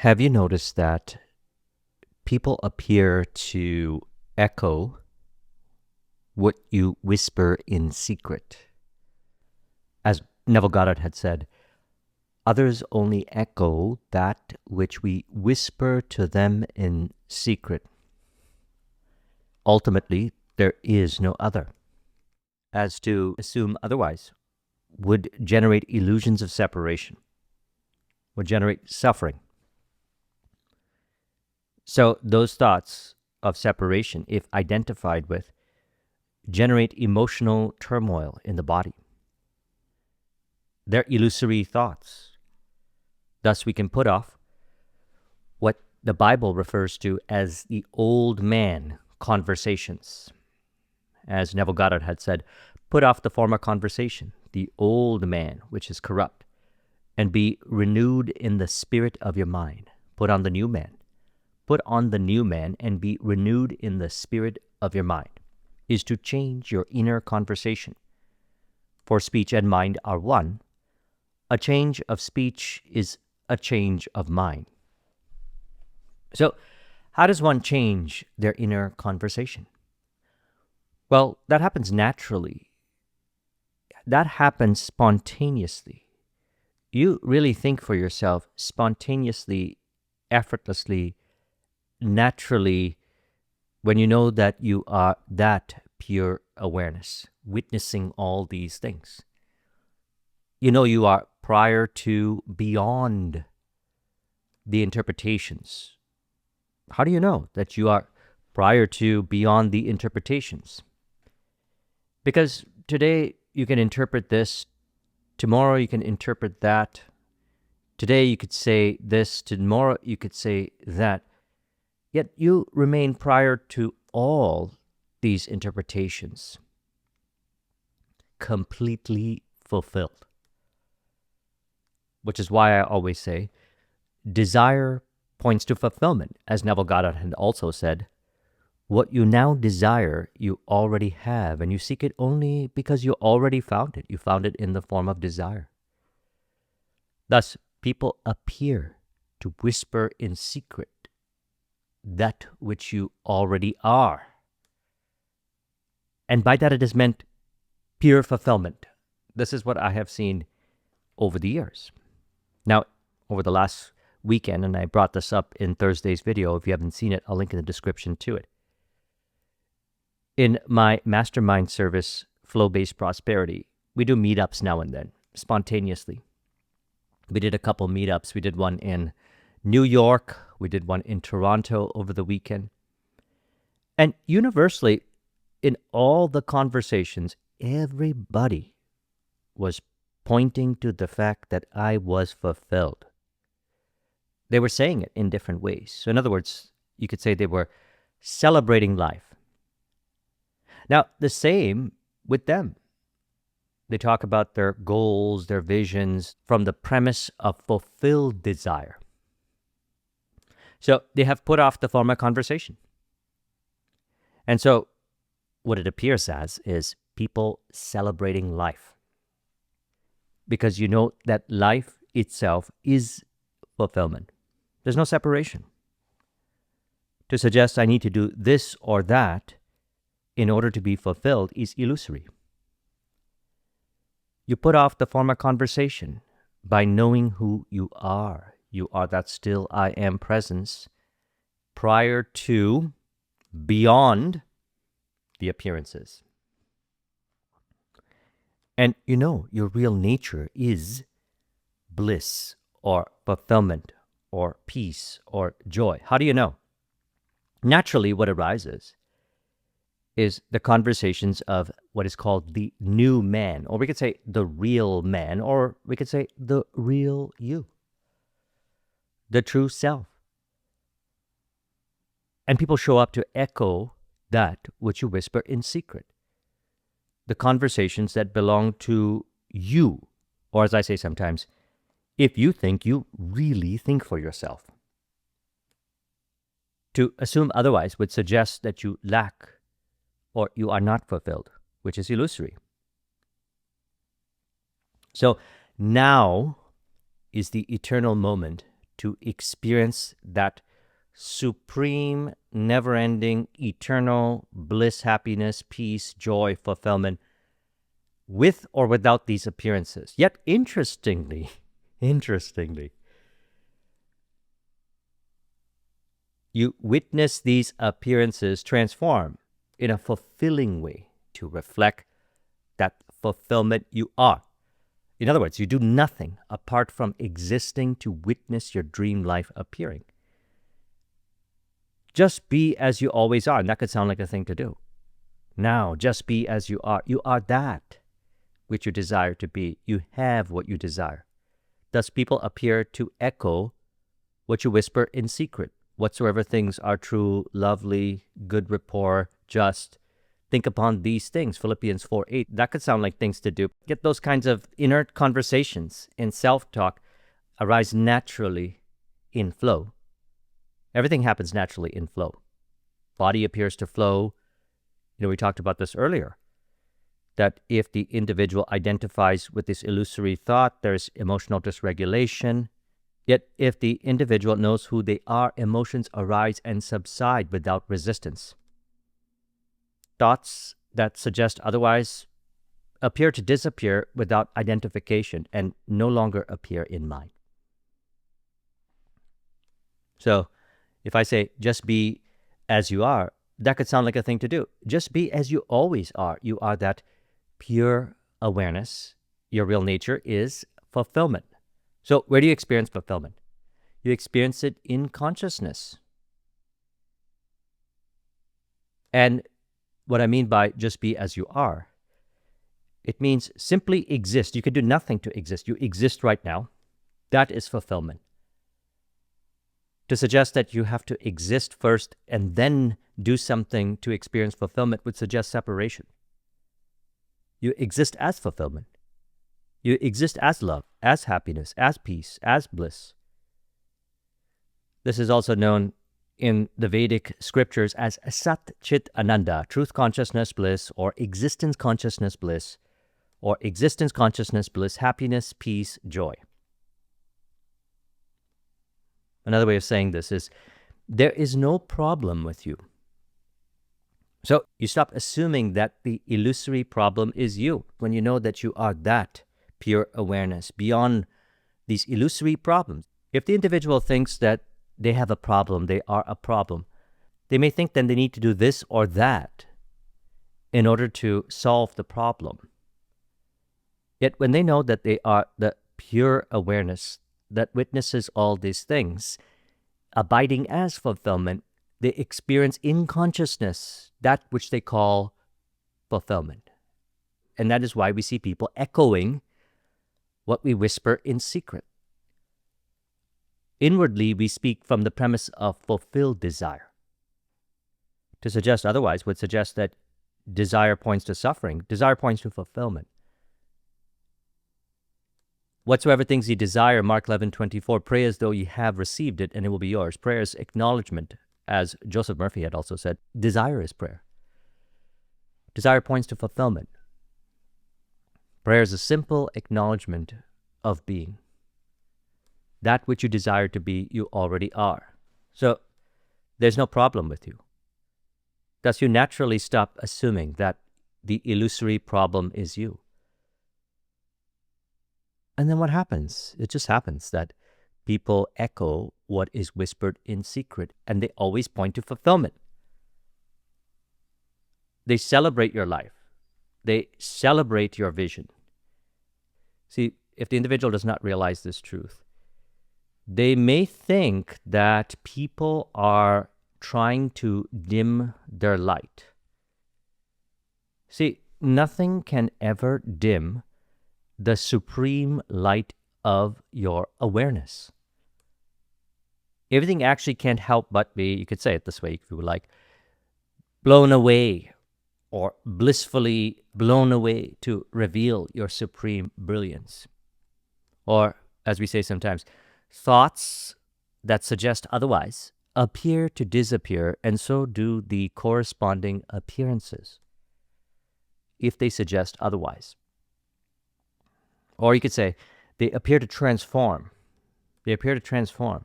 Have you noticed that people appear to echo what you whisper in secret? As Neville Goddard had said, others only echo that which we whisper to them in secret. Ultimately, there is no other. As to assume otherwise would generate illusions of separation, would generate suffering. So those thoughts of separation, if identified with, generate emotional turmoil in the body. They're illusory thoughts. Thus, we can put off what the Bible refers to as the old man conversations. As Neville Goddard had said, put off the former conversation, the old man, which is corrupt, and be renewed in the spirit of your mind. Put on the new man. Put on the new man and be renewed in the spirit of your mind, is to change your inner conversation. For speech and mind are one. A change of speech is a change of mind. So, how does one change their inner conversation? Well, that happens naturally. That happens spontaneously. You really think for yourself spontaneously, effortlessly, naturally, when you know that you are that pure awareness, witnessing all these things. You know you are prior to, beyond the interpretations. How do you know that you are prior to, beyond the interpretations? Because today you can interpret this, tomorrow you can interpret that, today you could say this, tomorrow you could say that. Yet you remain prior to all these interpretations, completely fulfilled. Which is why I always say, desire points to fulfillment. As Neville Goddard had also said, what you now desire, you already have, and you seek it only because you already found it. You found it in the form of desire. Thus, people appear to whisper in secret that which you already are. And by that it is meant pure fulfillment. This is what I have seen over the years. Now, over the last weekend, and I brought this up in Thursday's video, if you haven't seen it, I'll link in the description to it. In my mastermind service, Flow-Based Prosperity, we do meetups now and then, spontaneously. We did a couple meetups. We did one in New York. We did one in Toronto over the weekend. And universally, in all the conversations, everybody was pointing to the fact that I was fulfilled. They were saying it in different ways. So in other words, you could say they were celebrating life. Now, the same with them. They talk about their goals, their visions, from the premise of fulfilled desire. So they have put off the former conversation. And so what it appears as is people celebrating life. Because you know that life itself is fulfillment. There's no separation. To suggest I need to do this or that in order to be fulfilled is illusory. You put off the former conversation by knowing who you are. You are that still I am presence prior to, beyond the appearances. And you know your real nature is bliss or fulfillment or peace or joy. How do you know? Naturally, what arises is the conversations of what is called the new man, or we could say the real man, or we could say the real you, the true self. And people show up to echo that which you whisper in secret. The conversations that belong to you, or as I say sometimes, if you think you really think for yourself. To assume otherwise would suggest that you lack or you are not fulfilled, which is illusory. So now is the eternal moment to experience that supreme, never-ending, eternal bliss, happiness, peace, joy, fulfillment, with or without these appearances. Yet, interestingly, you witness these appearances transform in a fulfilling way to reflect that fulfillment you are. In other words, you do nothing apart from existing to witness your dream life appearing. Just be as you always are, and that could sound like a thing to do. Now, just be as you are. You are that which you desire to be. You have what you desire. Thus, people appear to echo what you whisper in secret. Whatsoever things are true, lovely, good rapport, just, think upon these things. Philippians 4:8. That could sound like things to do. Get those kinds of inert conversations in self-talk arise naturally in flow. Everything happens naturally in flow. Body appears to flow. We talked about this earlier, that if the individual identifies with this illusory thought, there's emotional dysregulation. Yet if the individual knows who they are, emotions arise and subside without resistance. Thoughts that suggest otherwise appear to disappear without identification and no longer appear in mind. So if I say, just be as you are, that could sound like a thing to do. Just be as you always are. You are that pure awareness. Your real nature is fulfillment. So where do you experience fulfillment? You experience it in consciousness. And what I mean by just be as you are, it means simply exist. You can do nothing to exist. You exist right now. That is fulfillment. To suggest that you have to exist first and then do something to experience fulfillment would suggest separation. You exist as fulfillment. You exist as love, as happiness, as peace, as bliss. This is also known in the Vedic scriptures as Sat Chit Ananda, truth consciousness bliss, or existence consciousness bliss, or existence consciousness bliss, happiness, peace, joy. Another way of saying this is, there is no problem with you. So you stop assuming that the illusory problem is you, when you know that you are that pure awareness beyond these illusory problems. If the individual thinks that they have a problem, they are a problem, they may think then they need to do this or that in order to solve the problem. Yet when they know that they are the pure awareness that witnesses all these things, abiding as fulfillment, they experience in consciousness that which they call fulfillment. And that is why we see people echoing what we whisper in secret. Inwardly, we speak from the premise of fulfilled desire. To suggest otherwise would suggest that desire points to suffering, desire points to fulfillment. Whatsoever things ye desire, Mark 11:24, pray as though ye have received it, and it will be yours. Prayer is acknowledgement, as Joseph Murphy had also said. Desire is prayer. Desire points to fulfillment. Prayer is a simple acknowledgement of being. That which you desire to be, you already are. So there's no problem with you. Thus you naturally stop assuming that the illusory problem is you. And then what happens? It just happens that people echo what is whispered in secret, and they always point to fulfillment. They celebrate your life. They celebrate your vision. See, if the individual does not realize this truth, they may think that people are trying to dim their light. See, nothing can ever dim the supreme light of your awareness. Everything actually can't help but be, you could say it this way if you would like, blown away or blissfully blown away to reveal your supreme brilliance. Or, as we say sometimes, thoughts that suggest otherwise appear to disappear, and so do the corresponding appearances, if they suggest otherwise. Or you could say, they appear to transform. They appear to transform.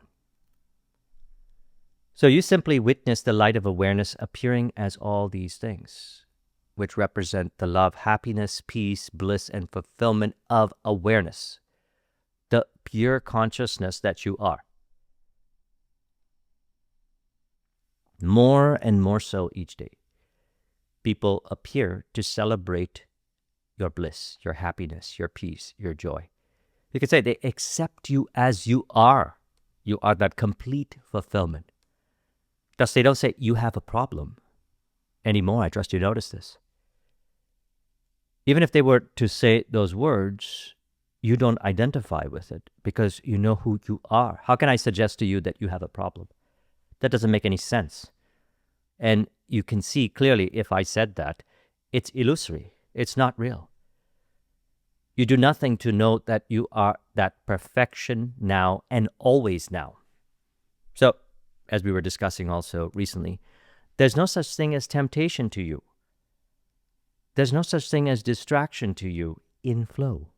So you simply witness the light of awareness appearing as all these things, which represent the love, happiness, peace, bliss, and fulfillment of awareness, the pure consciousness that you are. More and more so each day, people appear to celebrate your bliss, your happiness, your peace, your joy. You could say they accept you as you are. You are that complete fulfillment. Thus, they don't say, you have a problem anymore. I trust you notice this. Even if they were to say those words, you don't identify with it because you know who you are. How can I suggest to you that you have a problem? That doesn't make any sense. And you can see clearly if I said that, it's illusory. It's not real. You do nothing to know that you are that perfection now and always now. So, as we were discussing also recently, there's no such thing as temptation to you. There's no such thing as distraction to you in flow.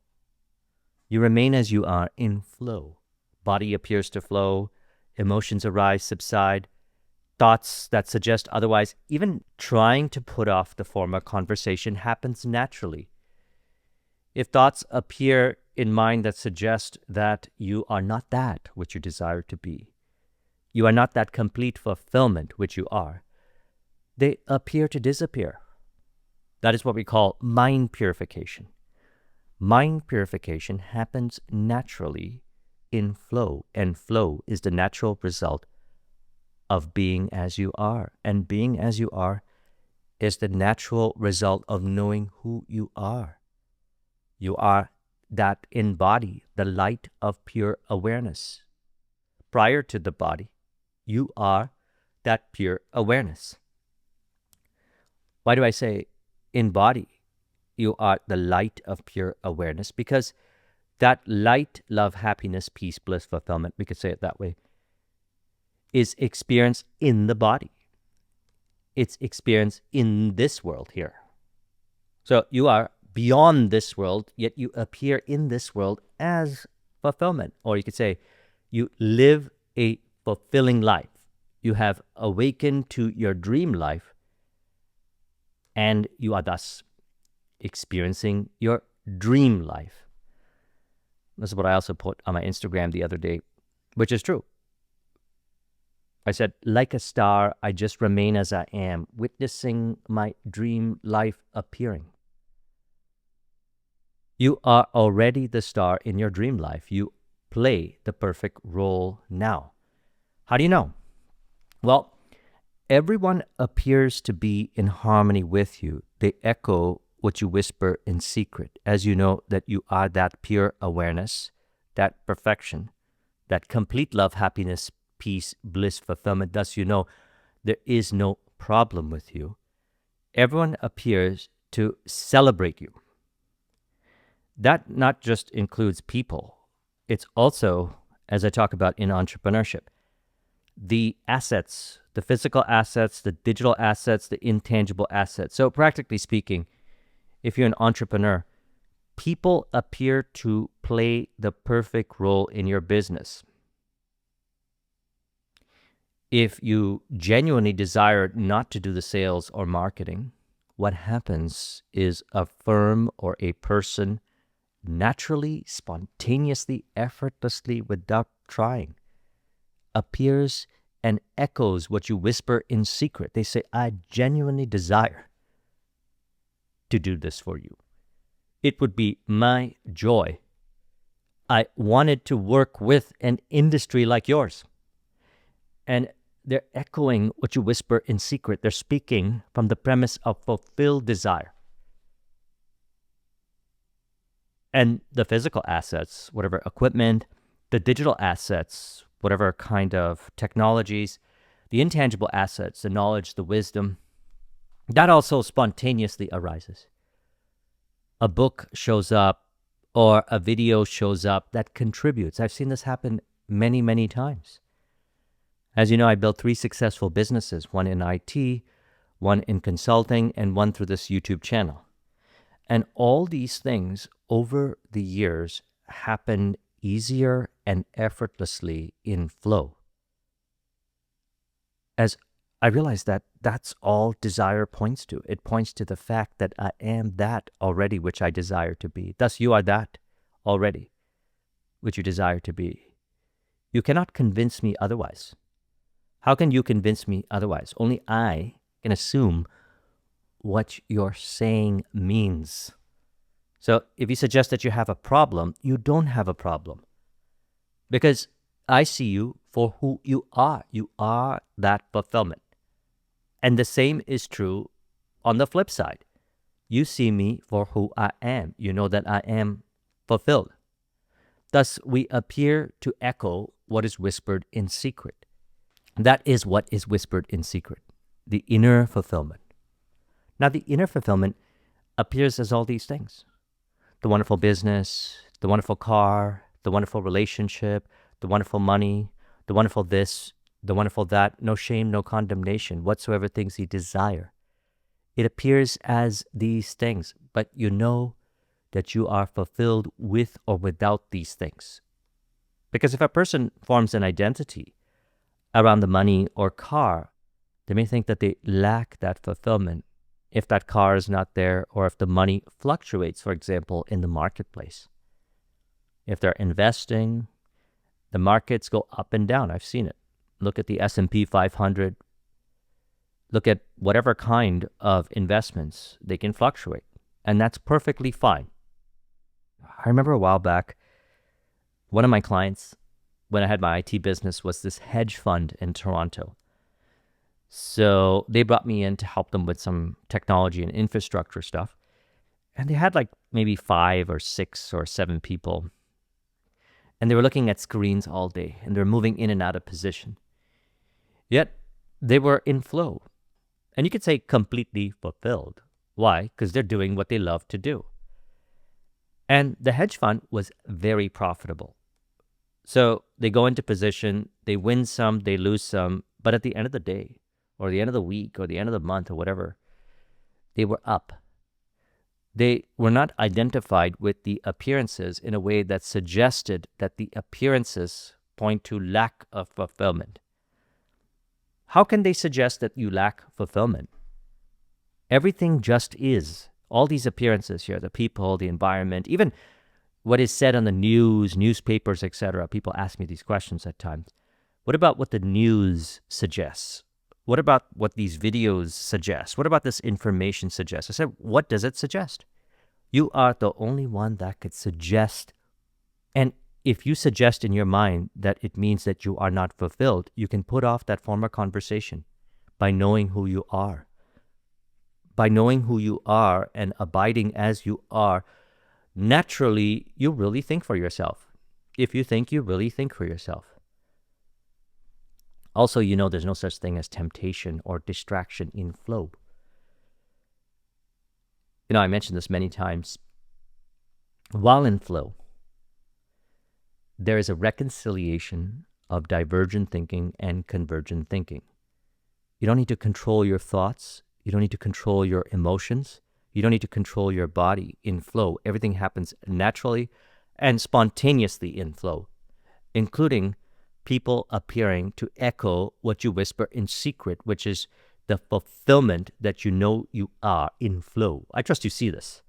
You remain as you are in flow. Body appears to flow, emotions arise, subside, thoughts that suggest otherwise, even trying to put off the former conversation happens naturally. If thoughts appear in mind that suggest that you are not that which you desire to be, you are not that complete fulfillment which you are, they appear to disappear. That is what we call mind purification. Mind purification happens naturally in flow, and flow is the natural result of being as you are. And being as you are is the natural result of knowing who you are. You are that in body, the light of pure awareness. Prior to the body, you are that pure awareness. Why do I say in body, you are the light of pure awareness? Because that light, love, happiness, peace, bliss, fulfillment, we could say it that way, is experienced in the body. It's experienced in this world here. So you are beyond this world, yet you appear in this world as fulfillment. Or you could say you live a fulfilling life. You have awakened to your dream life, and you are thus experiencing your dream life. This is what I also put on my Instagram the other day, which is true. I said, like a star, I just remain as I am, witnessing my dream life appearing. You are already the star in your dream life. You play the perfect role now. How do you know? Well, everyone appears to be in harmony with you. They echo what you whisper in secret, as you know that you are that pure awareness, that perfection, that complete love, happiness, peace, bliss, fulfillment. Thus, you know there is no problem with you. Everyone appears to celebrate you. That not just includes people. It's also, as I talk about in entrepreneurship, the assets, the physical assets, the digital assets, the intangible assets. So practically speaking, if you're an entrepreneur, people appear to play the perfect role in your business. If you genuinely desire not to do the sales or marketing, what happens is a firm or a person naturally, spontaneously, effortlessly, without trying, appears and echoes what you whisper in secret. They say, I genuinely desire to do this for you. It would be my joy. I wanted to work with an industry like yours. And they're echoing what you whisper in secret. They're speaking from the premise of fulfilled desire. And the physical assets, whatever equipment, the digital assets, whatever kind of technologies, the intangible assets, the knowledge, the wisdom, that also spontaneously arises. A book shows up or a video shows up that contributes. I've seen this happen many, many times. As you know, I built 3 successful businesses, one in IT, one in consulting, and one through this YouTube channel. And all these things over the years happened easier and effortlessly in flow. As I realize that that's all desire points to. It points to the fact that I am that already which I desire to be. Thus, you are that already which you desire to be. You cannot convince me otherwise. How can you convince me otherwise? Only I can assume what you're saying means. So if you suggest that you have a problem, you don't have a problem. Because I see you for who you are. You are that fulfillment. And the same is true on the flip side. You see me for who I am. You know that I am fulfilled. Thus, we appear to echo what is whispered in secret. That is what is whispered in secret, the inner fulfillment. Now, the inner fulfillment appears as all these things. The wonderful business, the wonderful car, the wonderful relationship, the wonderful money, the wonderful this, the wonderful that, no shame, no condemnation, whatsoever things ye desire. It appears as these things, but you know that you are fulfilled with or without these things. Because if a person forms an identity around the money or car, they may think that they lack that fulfillment if that car is not there or if the money fluctuates, for example, in the marketplace. If they're investing, the markets go up and down. I've seen it. Look at the S&P 500. Look at whatever kind of investments. They can fluctuate, and that's perfectly fine. I remember a while back, one of my clients, when I had my IT business, was this hedge fund in Toronto. So they brought me in to help them with some technology and infrastructure stuff. And they had like maybe 5 or 6 or 7 people. And they were looking at screens all day, and they were moving in and out of position. Yet they were in flow. And you could say completely fulfilled. Why? Because they're doing what they love to do. And the hedge fund was very profitable. So they go into position, they win some, they lose some, but at the end of the day, or the end of the week, or the end of the month, or whatever, they were up. They were not identified with the appearances in a way that suggested that the appearances point to lack of fulfillment. How can they suggest that you lack fulfillment? Everything just is. All these appearances here, the people, the environment, even what is said on the news, newspapers, etc. People ask me these questions at times. What about what the news suggests? What about what these videos suggest? What about this information suggests? I said, what does it suggest? You are the only one that could suggest. And if you suggest in your mind that it means that you are not fulfilled, you can put off that former conversation by knowing who you are. By knowing who you are and abiding as you are, naturally, you really think for yourself. If you think, you really think for yourself. Also, you know there's no such thing as temptation or distraction in flow. You know, I mentioned this many times. While in flow, there is a reconciliation of divergent thinking and convergent thinking. You don't need to control your thoughts. You don't need to control your emotions. You don't need to control your body in flow. Everything happens naturally and spontaneously in flow, including people appearing to echo what you whisper in secret, which is the fulfillment that you know you are in flow. I trust you see this.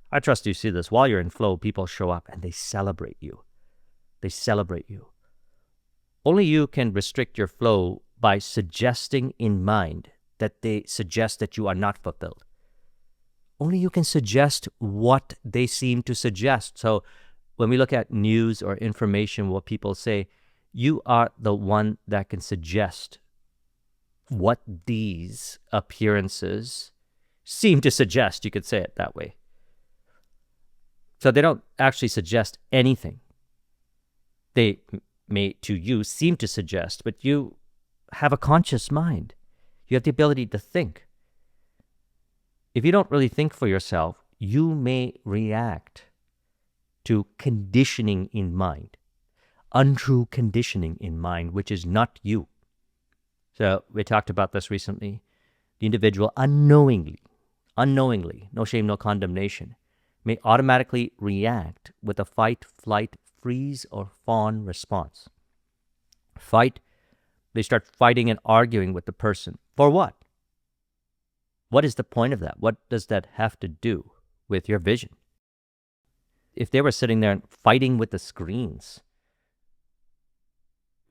I trust you see this. While you're in flow, people show up and they celebrate you. They celebrate you. Only you can restrict your flow by suggesting in mind that they suggest that you are not fulfilled. Only you can suggest what they seem to suggest. So when we look at news or information, what people say, you are the one that can suggest what these appearances seem to suggest. You could say it that way. So they don't actually suggest anything. They may, to you, seem to suggest, but you have a conscious mind. You have the ability to think. If you don't really think for yourself, you may react to conditioning in mind, untrue conditioning in mind, which is not you. So we talked about this recently. The individual unknowingly, no shame, no condemnation, may automatically react with a fight, flight, freeze or fawn response. Fight, they start fighting and arguing with the person. For what? What is the point of that? What does that have to do with your vision? If they were sitting there fighting with the screens,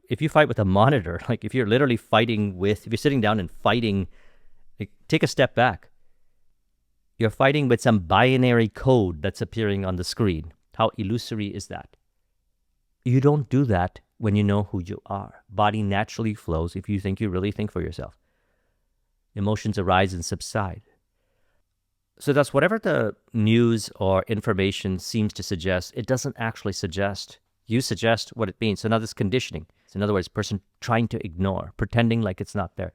if you fight with a monitor, like if you're literally if you're sitting down and fighting, like, take a step back. You're fighting with some binary code that's appearing on the screen. How illusory is that? You don't do that when you know who you are. Body naturally flows if you really think for yourself. Emotions arise and subside. So that's whatever the news or information seems to suggest, it doesn't actually suggest. You suggest what it means. So now this conditioning. So in other words, person trying to ignore, pretending like it's not there.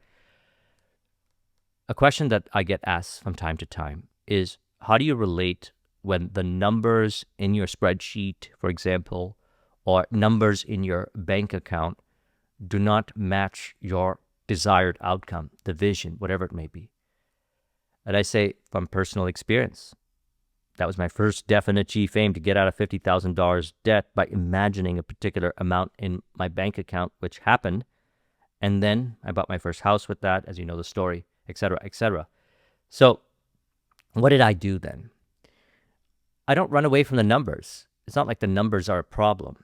A question that I get asked from time to time is, how do you relate when the numbers in your spreadsheet, for example, or numbers in your bank account do not match your desired outcome, the vision, whatever it may be? And I say, from personal experience, that was my first definite chief aim, to get out of $50,000 debt by imagining a particular amount in my bank account, which happened. And then I bought my first house with that, as you know the story, etc., etc. So what did I do then? I don't run away from the numbers. It's not like the numbers are a problem.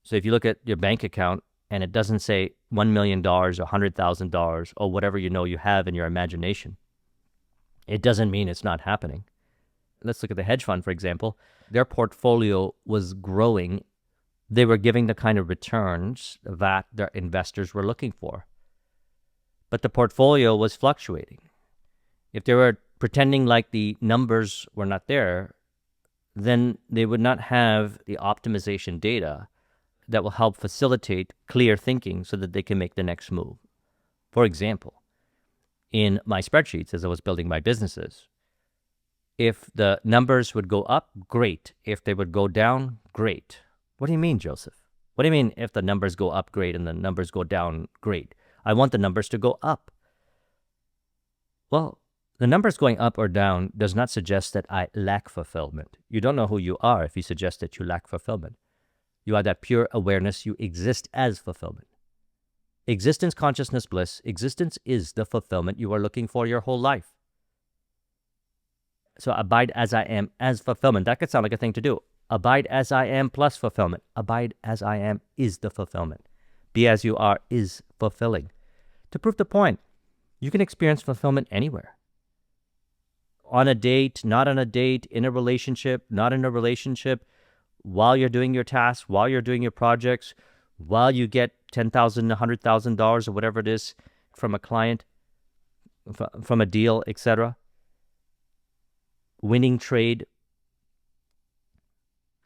So if you look at your bank account and it doesn't say $1 million or $100,000 or whatever you have in your imagination, it doesn't mean it's not happening. Let's look at the hedge fund, for example. Their portfolio was growing. They were giving the kind of returns that their investors were looking for. But the portfolio was fluctuating. If they were pretending like the numbers were not there, then they would not have the optimization data that will help facilitate clear thinking so that they can make the next move. For example, in my spreadsheets as I was building my businesses, if the numbers would go up, great. If they would go down, great. What do you mean, Joseph? What do you mean if the numbers go up, great, and the numbers go down, great? I want the numbers to go up. Well, the numbers going up or down does not suggest that I lack fulfillment. You don't know who you are if you suggest that you lack fulfillment. You are that pure awareness. You exist as fulfillment. Existence, consciousness, bliss. Existence is the fulfillment you are looking for your whole life. So abide as I am as fulfillment. That could sound like a thing to do. Abide as I am plus fulfillment. Abide as I am is the fulfillment. Be as you are is fulfilling. To prove the point, you can experience fulfillment anywhere. On a date, not on a date, in a relationship, not in a relationship, while you're doing your tasks, while you're doing your projects, while you get $10,000, $100,000 or whatever it is from a client, from a deal, etc. Winning trade.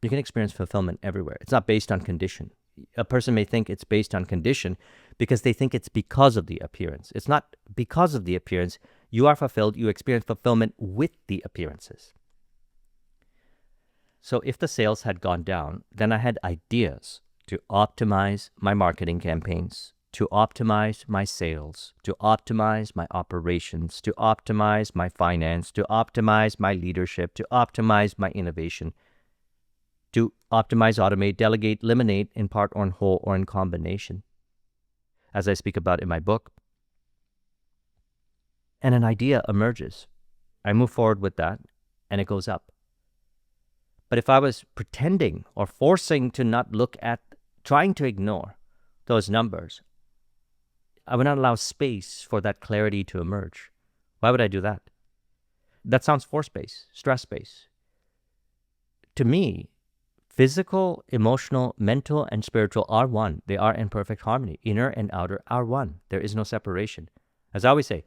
You can experience fulfillment everywhere. It's not based on condition. A person may think it's based on condition because they think it's because of the appearance. It's not because of the appearance. You are fulfilled. You experience fulfillment with the appearances. So if the sales had gone down, then I had ideas to optimize my marketing campaigns, to optimize my sales, to optimize my operations, to optimize my finance, to optimize my leadership, to optimize my innovation, to optimize, automate, delegate, eliminate in part or in whole or in combination, as I speak about in my book. And an idea emerges. I move forward with that, and it goes up. But if I was pretending or forcing to not look at, trying to ignore those numbers, I would not allow space for that clarity to emerge. Why would I do that? That sounds force-based, stress-based. To me, physical, emotional, mental, and spiritual are one. They are in perfect harmony. Inner and outer are one. There is no separation. As I always say,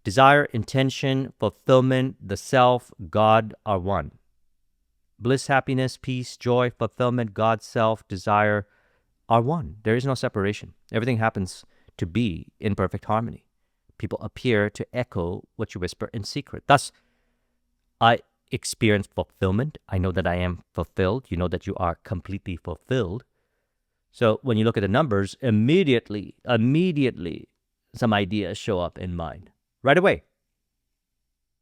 desire, intention, fulfillment, the self, God are one. Bliss, happiness, peace, joy, fulfillment, God, self, desire are one. There is no separation. Everything happens to be in perfect harmony. People appear to echo what you whisper in secret. Thus, I experience fulfillment. I know that I am fulfilled. You know that you are completely fulfilled. So when you look at the numbers, immediately, some ideas show up in mind. Right away.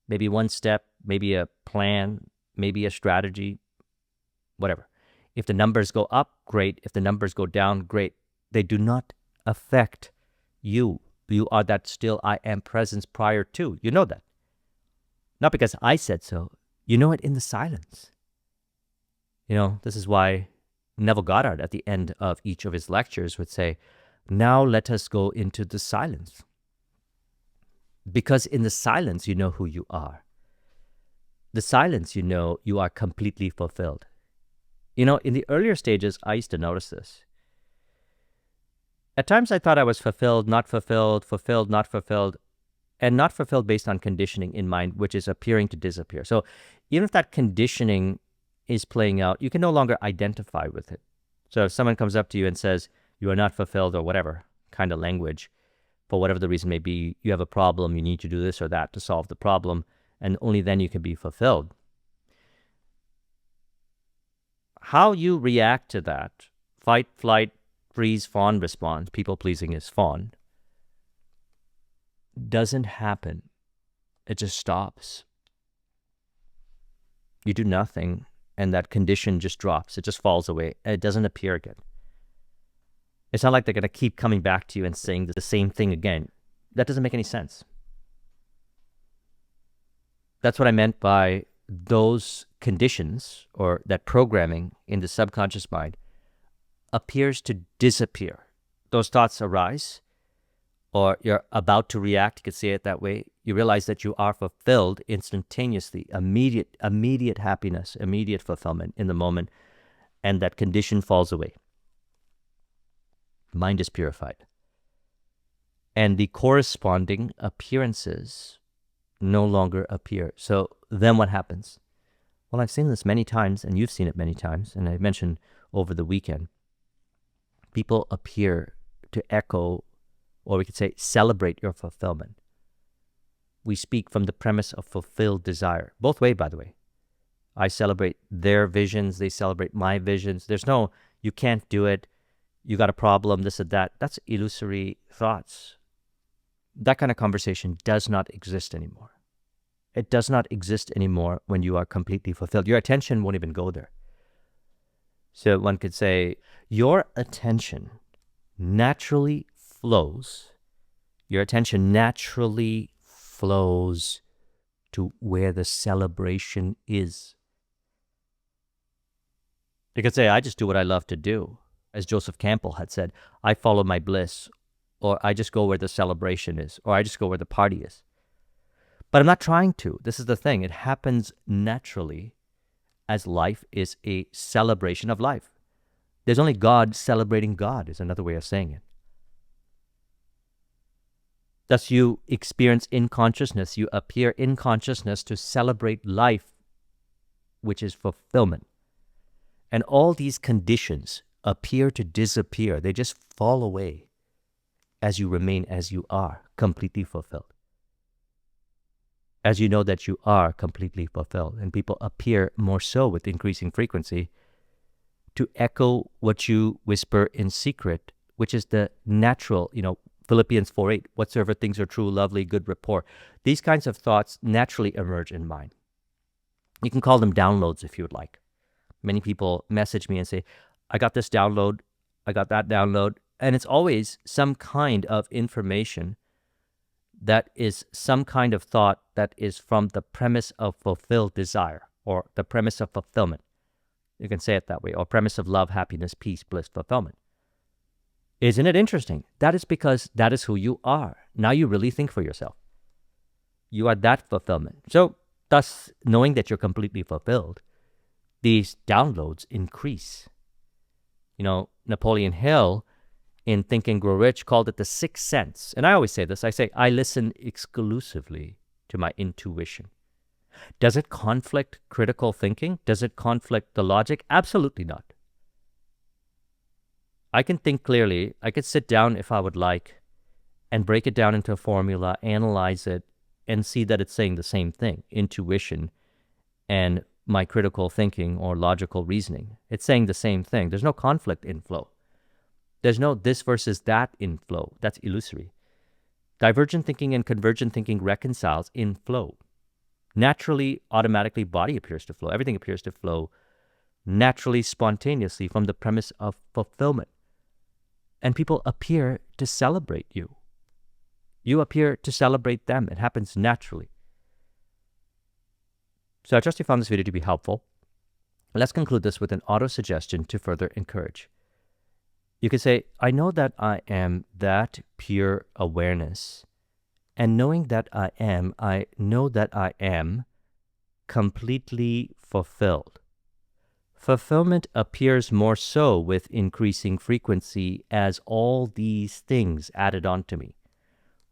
Maybe one step, maybe a plan, maybe a strategy, whatever. If the numbers go up, great. If the numbers go down, great. They do not affect you. You are that still I am presence prior to. You know that. Not because I said so. You know it in the silence. This is why Neville Goddard at the end of each of his lectures would say, now let us go into the silence. Because in the silence, you know who you are. The silence, you are completely fulfilled. In the earlier stages, I used to notice this. At times I thought I was fulfilled, not fulfilled, fulfilled, not fulfilled, and not fulfilled based on conditioning in mind, which is appearing to disappear. So even if that conditioning is playing out, you can no longer identify with it. So if someone comes up to you and says, you are not fulfilled or whatever kind of language, for whatever the reason may be, you have a problem, you need to do this or that to solve the problem, and only then you can be fulfilled. How you react to that, fight, flight, freeze, fawn response, people-pleasing is fawn, doesn't happen. It just stops. You do nothing, and that condition just drops. It just falls away. It doesn't appear again. It's not like they're going to keep coming back to you and saying the same thing again. That doesn't make any sense. That's what I meant by those conditions, or that programming in the subconscious mind appears to disappear. Those thoughts arise, or you're about to react, you could say it that way. You realize that you are fulfilled instantaneously, immediate happiness, immediate fulfillment in the moment, and that condition falls away. Mind is purified. And the corresponding appearances no longer appear. So then what happens? Well, I've seen this many times, and you've seen it many times, and I mentioned over the weekend. People appear to echo, or we could say celebrate your fulfillment. We speak from the premise of fulfilled desire. Both ways, by the way. I celebrate their visions, they celebrate my visions. There's no, you can't do it, you got a problem, this or that. That's illusory thoughts. That kind of conversation does not exist anymore. It does not exist anymore when you are completely fulfilled. Your attention won't even go there. So one could say, your attention naturally flows. Your attention naturally flows to where the celebration is. You could say, I just do what I love to do. As Joseph Campbell had said, I follow my bliss, or I just go where the celebration is, or I just go where the party is. But I'm not trying to. This is the thing. It happens naturally, as life is a celebration of life. There's only God celebrating God, is another way of saying it. Thus you experience in consciousness, you appear in consciousness to celebrate life, which is fulfillment. And all these conditions appear to disappear. They just fall away as you remain as you are, completely fulfilled. As you know that you are completely fulfilled, and people appear more so with increasing frequency to echo what you whisper in secret, which is the natural, Philippians 4:8, whatsoever things are true, lovely, good rapport. These kinds of thoughts naturally emerge in mind. You can call them downloads if you would like. Many people message me and say, I got this download, I got that download, and it's always some kind of information that is some kind of thought that is from the premise of fulfilled desire, or the premise of fulfillment. You can say it that way, or premise of love, happiness, peace, bliss, fulfillment. Isn't it interesting? That is because that is who you are. Now you really think for yourself. You are that fulfillment. So, thus, knowing that you're completely fulfilled, these downloads increase. Napoleon Hill, in Think and Grow Rich, called it the sixth sense. And I always say this. I say, I listen exclusively to my intuition. Does it conflict critical thinking? Does it conflict the logic? Absolutely not. I can think clearly. I could sit down if I would like and break it down into a formula, analyze it, and see that it's saying the same thing, intuition and my critical thinking or logical reasoning. It's saying the same thing. There's no conflict in flow. There's no this versus that in flow. That's illusory. Divergent thinking and convergent thinking reconciles in flow. Naturally, automatically, body appears to flow. Everything appears to flow naturally, spontaneously from the premise of fulfillment. And people appear to celebrate you. You appear to celebrate them. It happens naturally. So I trust you found this video to be helpful. Let's conclude this with an auto-suggestion to further encourage. You can say, I know that I am that pure awareness. And knowing that I know that I am completely fulfilled. Fulfillment appears more so with increasing frequency as all these things added on to me.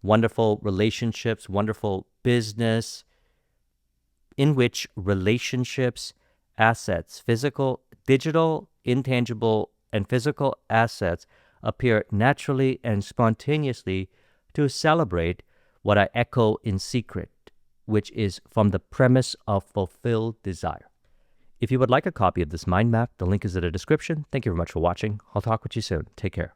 Wonderful relationships, wonderful business, in which relationships, assets, physical, digital, intangible, and physical assets appear naturally and spontaneously to celebrate what I echo in secret, which is from the premise of fulfilled desire. If you would like a copy of this mind map, the link is in the description. Thank you very much for watching. I'll talk with you soon. Take care.